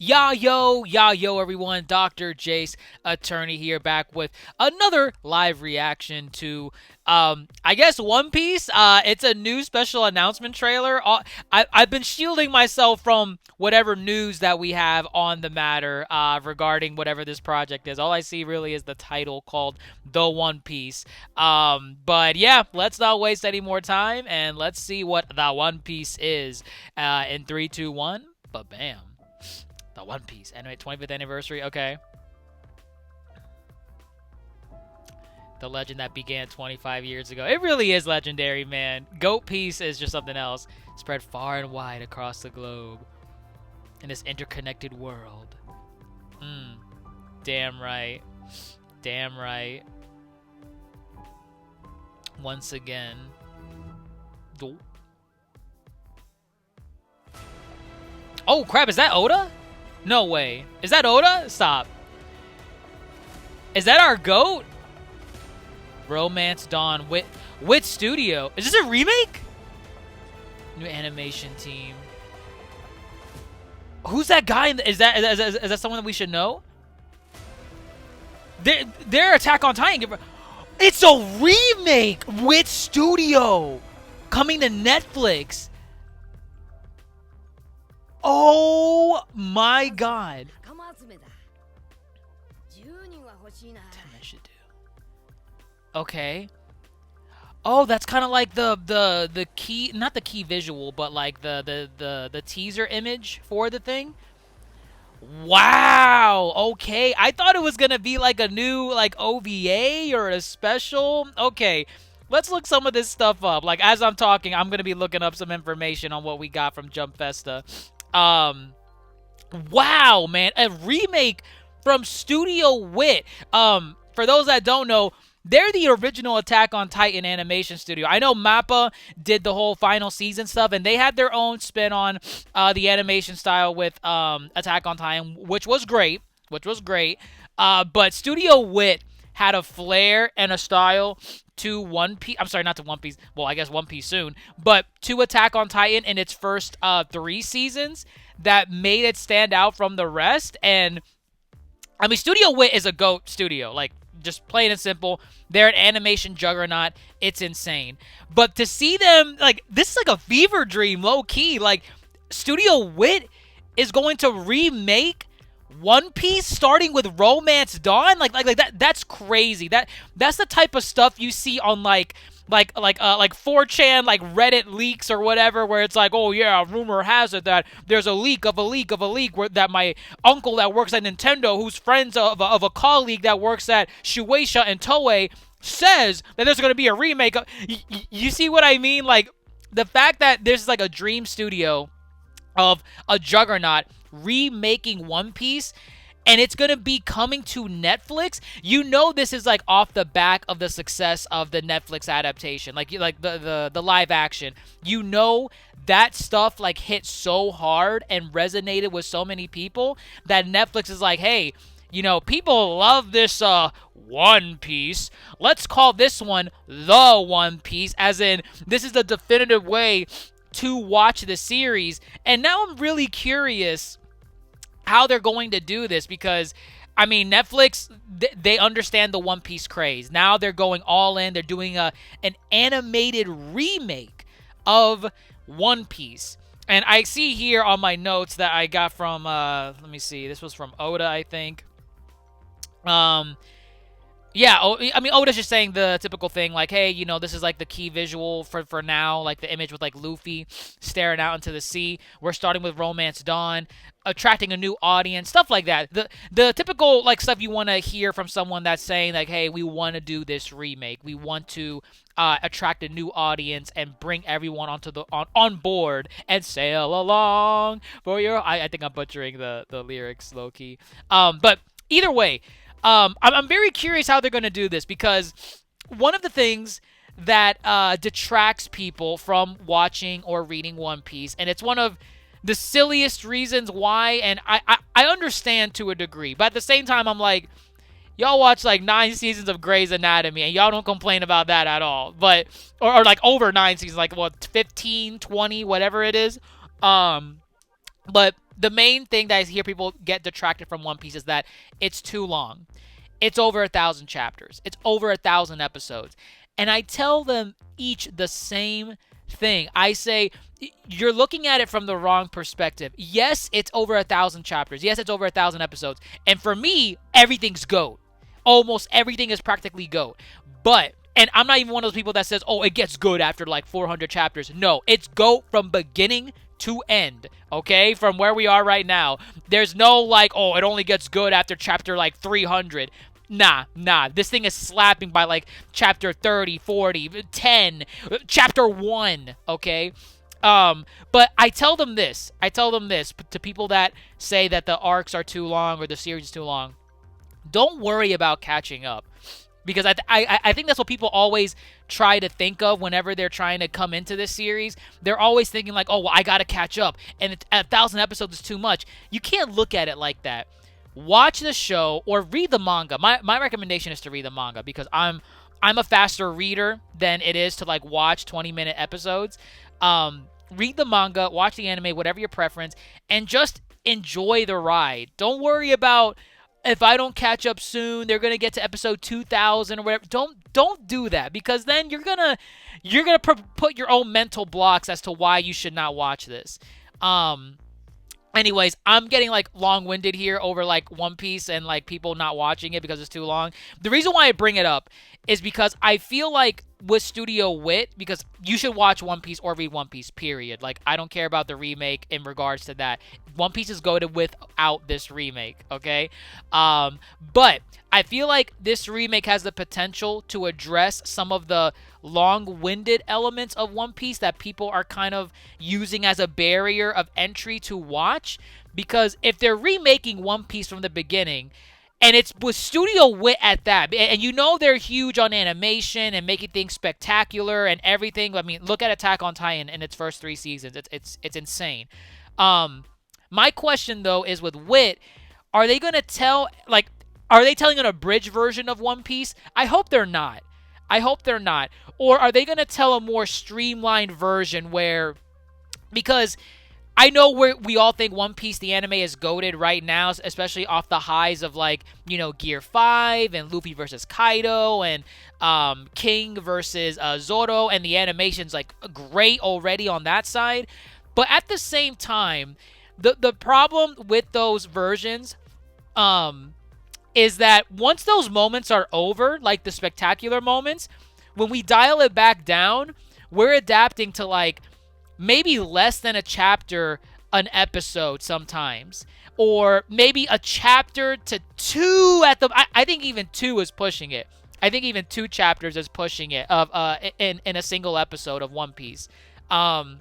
Ya yo everyone, Dr. Jace Attorney here back with another live reaction to I guess One Piece. It's a new special announcement trailer. I've been shielding myself from whatever news that we have on the matter regarding whatever this project is. All I see really is the title called The One Piece. But yeah, let's not waste any more time and let's see what The One Piece is in 3, 2, 1. But bam. The One Piece anime 25th anniversary. Okay. The legend that began 25 years ago. It really is legendary, man. Goat Piece is just something else. Spread far and wide across the globe in this interconnected world. Damn right. Damn right. Once again. Oh crap, is that Oda? No way. Is that Oda? Stop. Is that our GOAT? Romance Dawn. WIT Studio. Is this a remake? New animation team. Who's that guy? Is that someone that we should know? They're Attack on Titan. It's a remake! WIT Studio. Coming to Netflix. Oh my god. Damn, I should do. Okay. Oh, that's kind of like the key, not the key visual, but like the teaser image for the thing. Wow. Okay. I thought it was going to be like a new like OVA or a special. Okay. Let's look some of this stuff up. Like as I'm talking, I'm going to be looking up some information on what we got from Jump Festa. Wow, man, a remake from Studio WIT. For those that don't know, they're the original Attack on Titan animation studio. I know MAPPA did the whole final season stuff, and they had their own spin on the animation style with Attack on Titan, which was great. But Studio WIT had a flair and a style to One Piece. I'm sorry, not to One Piece. Well, I guess One Piece soon. But to Attack on Titan in its first 3 seasons that made it stand out from the rest. And, I mean, Studio WIT is a GOAT studio. Like, just plain and simple. They're an animation juggernaut. It's insane. But to see them, like, this is like a fever dream, low-key. Like, Studio WIT is going to remake One Piece starting with Romance Dawn. Like that's crazy. That's the type of stuff you see on like 4chan, like Reddit leaks or whatever, where it's like, oh yeah, rumor has it that there's a leak of a leak of a leak where that my uncle that works at Nintendo, who's friends of a colleague that works at Shueisha and Toei, says that there's going to be a remake. You see what I mean? Like the fact that there's like a dream studio of a juggernaut remaking One Piece, and it's going to be coming to Netflix. You know this is like off the back of the success of the Netflix adaptation, like the live action. You know that stuff like hit so hard and resonated with so many people that Netflix is like, hey, you know, people love this One Piece. Let's call this one The One Piece, as in this is the definitive way to watch the series. And now I'm really curious how they're going to do this, because I mean Netflix, they understand the One Piece craze. Now they're going all in. They're doing an animated remake of One Piece. And I see here on my notes that I got from let me see, this was from Oda, I think. Yeah, I mean, Oda's just saying the typical thing, like, hey, you know, this is like the key visual for now, like the image with like Luffy staring out into the sea. We're starting with Romance Dawn, attracting a new audience, stuff like that. The typical like stuff you want to hear from someone that's saying like, hey, we want to do this remake. We want to attract a new audience and bring everyone onto the on board and sail along for your. I think I'm butchering the lyrics low key. But either way. I'm very curious how they're going to do this, because one of the things that detracts people from watching or reading One Piece, and it's one of the silliest reasons why, and I understand to a degree, but at the same time, I'm like, y'all watch like 9 seasons of Grey's Anatomy, and y'all don't complain about that at all, but, or like over 9 seasons, like what, 15, 20, whatever it is, but the main thing that I hear people get detracted from One Piece is that it's too long. It's over 1,000 chapters. It's over 1,000 episodes. And I tell them each the same thing. I say, you're looking at it from the wrong perspective. Yes, it's over 1,000 chapters. Yes, it's over 1,000 episodes. And for me, everything's GOAT. Almost everything is practically GOAT. But, and I'm not even one of those people that says, oh, it gets good after like 400 chapters. No, it's GOAT from beginning to end, okay? From where we are right now. There's no like, oh, it only gets good after chapter like 300. Nah. This thing is slapping by like chapter 30, 40, 10, chapter 1, okay? But I tell them this to people that say that the arcs are too long or the series is too long. Don't worry about catching up. Because I think that's what people always try to think of whenever they're trying to come into this series. They're always thinking like, oh, well, I got to catch up. And 1,000 episodes is too much. You can't look at it like that. Watch the show or read the manga. My recommendation is to read the manga because I'm a faster reader than it is to like watch 20-minute episodes. Read the manga, watch the anime, whatever your preference, and just enjoy the ride. Don't worry about if I don't catch up soon, they're gonna get to episode 2,000 or whatever. Don't do that because then you're gonna put your own mental blocks as to why you should not watch this. Anyways, I'm getting like long-winded here over like One Piece and like people not watching it because it's too long. The reason why I bring it up is because I feel like with Studio WIT, because you should watch One Piece or read One Piece, period. Like, I don't care about the remake in regards to that. One Piece is goated without this remake, okay? But I feel like this remake has the potential to address some of the long-winded elements of One Piece that people are kind of using as a barrier of entry to watch. Because if they're remaking One Piece from the beginning, and it's with Studio WIT at that, and you know they're huge on animation and making things spectacular and everything. I mean, look at Attack on Titan in its first 3 seasons. It's insane. My question though is with WIT, are they gonna tell are they telling an abridged version of One Piece? I hope they're not. Or are they gonna tell a more streamlined version where, because I know we all think One Piece, the anime, is goated right now, especially off the highs of, like, you know, Gear 5 and Luffy versus Kaido and King versus Zoro, and the animation's, like, great already on that side. But at the same time, the problem with those versions is that once those moments are over, like the spectacular moments, when we dial it back down, we're adapting to, like, maybe less than a chapter an episode sometimes, or maybe a chapter to 2 at the. I think even 2 is pushing it. I think even 2 chapters is pushing it in a single episode of One Piece. And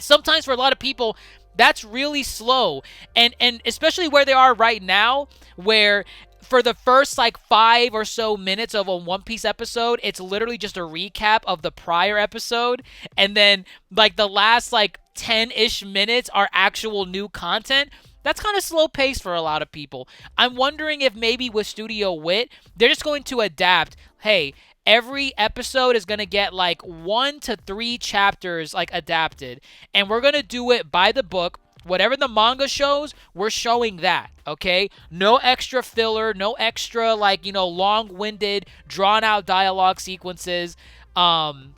sometimes for a lot of people, that's really slow, and especially where they are right now, where for the first like 5 or so minutes of a One Piece episode, it's literally just a recap of the prior episode, and then like the last like 10-ish minutes are actual new content. That's kind of slow paced for a lot of people. I'm wondering if maybe with Studio WIT, they're just going to adapt. Hey, every episode is going to get like 1 to 3 chapters like adapted, and we're going to do it by the book. Whatever the manga shows, we're showing that, okay? No extra filler, no extra, like, you know, long-winded, drawn-out dialogue sequences, and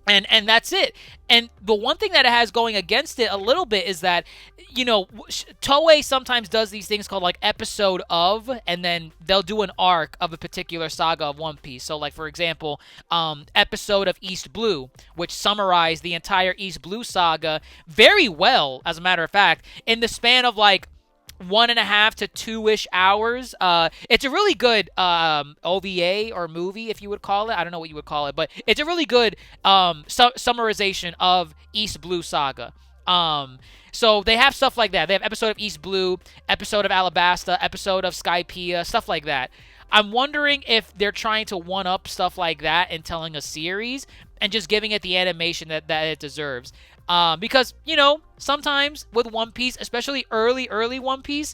that's it. And the one thing that it has going against it a little bit is that, you know, Toei sometimes does these things called, like, episode of, and then they'll do an arc of a particular saga of One Piece. So, like, for example, episode of East Blue, which summarized the entire East Blue saga very well, as a matter of fact, in the span of, like, 1.5 to 2-ish hours. It's a really good OVA or movie, if you would call it. I don't know what you would call it, but it's a really good summarization of East Blue Saga. So they have stuff like that. They have episode of East Blue, episode of Alabasta, episode of Skypiea, stuff like that. I'm wondering if they're trying to one-up stuff like that and telling a series and just giving it the animation that it deserves. Because, you know, sometimes with One Piece, especially early One Piece,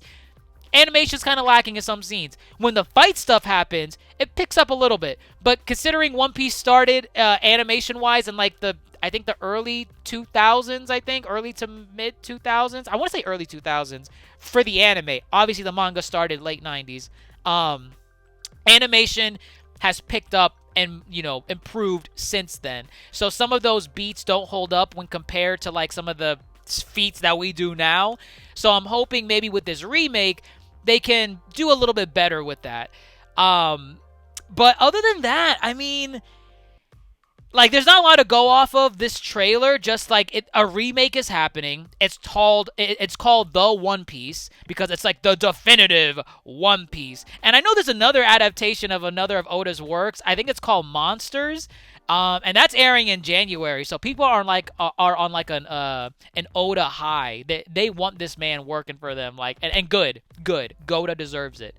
animation's kind of lacking in some scenes. When the fight stuff happens, it picks up a little bit. But considering One Piece started animation-wise in, like, the I think the early 2000s, I think early to mid 2000s. I want to say early 2000s for the anime. Obviously the manga started late 90s. Animation has picked up and, you know, improved since then. So some of those beats don't hold up when compared to like some of the feats that we do now. So I'm hoping maybe with this remake they can do a little bit better with that. But other than that, I mean, like, there's not a lot to go off of this trailer. Just like a remake is happening. It's called The One Piece because it's like the definitive One Piece. And I know there's another adaptation of another of Oda's works. I think it's called Monsters, and that's airing in January. So people are on like an Oda high. They want this man working for them. Like, and good. Oda deserves it.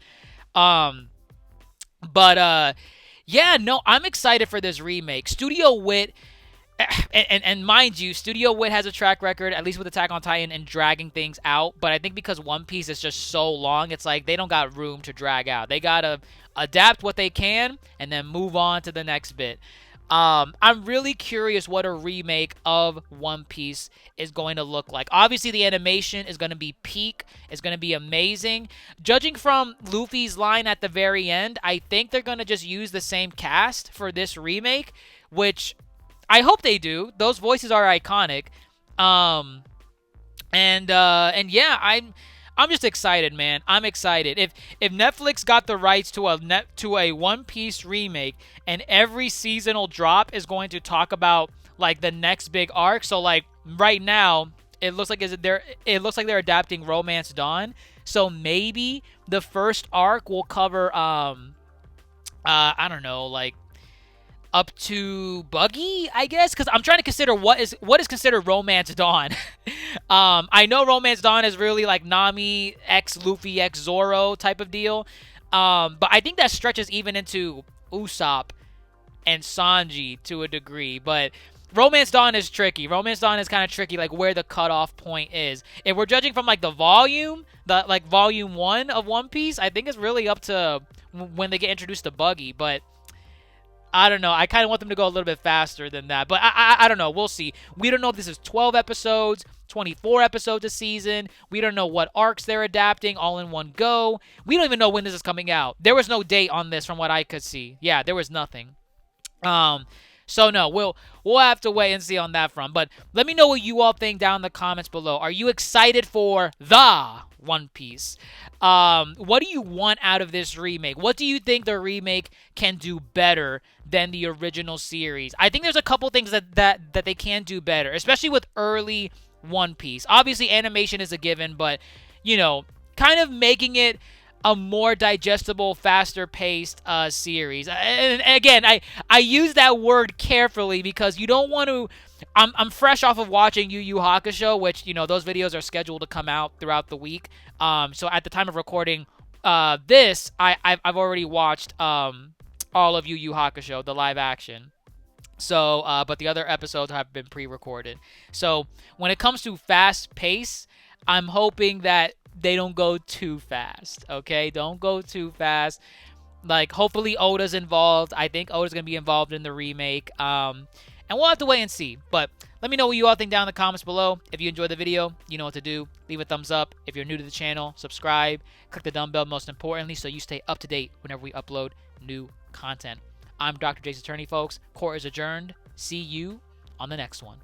But yeah, no, I'm excited for this remake. Studio WIT, and mind you, Studio WIT has a track record, at least with Attack on Titan, and dragging things out. But I think because One Piece is just so long, it's like they don't got room to drag out. They got to adapt what they can and then move on to the next bit. I'm really curious what a remake of One Piece is going to look like. Obviously, the animation is going to be peak. It's going to be amazing. Judging from Luffy's line at the very end, I think they're going to just use the same cast for this remake, which I hope they do. Those voices are iconic. And yeah, I'm just excited, man. I'm excited. If Netflix got the rights to a One Piece remake, and every seasonal drop is going to talk about like the next big arc. So like right now, it looks like they're adapting Romance Dawn. So maybe the first arc will cover I don't know, like up to Buggy, I guess, because I'm trying to consider what is considered Romance Dawn. I know Romance Dawn is really like Nami x Luffy x Zoro type of deal, but I think that stretches even into Usopp and Sanji to a degree. But Romance Dawn is tricky. Romance Dawn is kind of tricky, like where the cutoff point is. If we're judging from like the volume 1 of One Piece, I think it's really up to when they get introduced to Buggy, but I don't know. I kind of want them to go a little bit faster than that. But I don't know. We'll see. We don't know if this is 12 episodes, 24 episodes a season. We don't know what arcs they're adapting all in one go. We don't even know when this is coming out. There was no date on this from what I could see. Yeah, there was nothing. So no, we'll have to wait and see on that front. But let me know what you all think down in the comments below. Are you excited for the One Piece? What do you want out of this remake? What do you think the remake can do better than the original series? I think there's a couple things that they can do better, especially with early One Piece. Obviously, animation is a given, but you know, kind of making it a more digestible, faster-paced series. And again, I use that word carefully because you don't want to. I'm fresh off of watching Yu Yu Hakusho, which, you know, those videos are scheduled to come out throughout the week. So at the time of recording this, I've already watched all of Yu Yu Hakusho, the live action. So, but the other episodes have been pre-recorded. So when it comes to fast pace, I'm hoping that they don't go too fast, okay? Don't go too fast. Like, hopefully Oda's involved. I think Oda's going to be involved in the remake. And we'll have to wait and see. But let me know what you all think down in the comments below. If you enjoyed the video, you know what to do. Leave a thumbs up. If you're new to the channel, subscribe. Click the dumbbell most importantly so you stay up to date whenever we upload new content. I'm Dr. Jace's Attorney, folks. Court is adjourned. See you on the next one.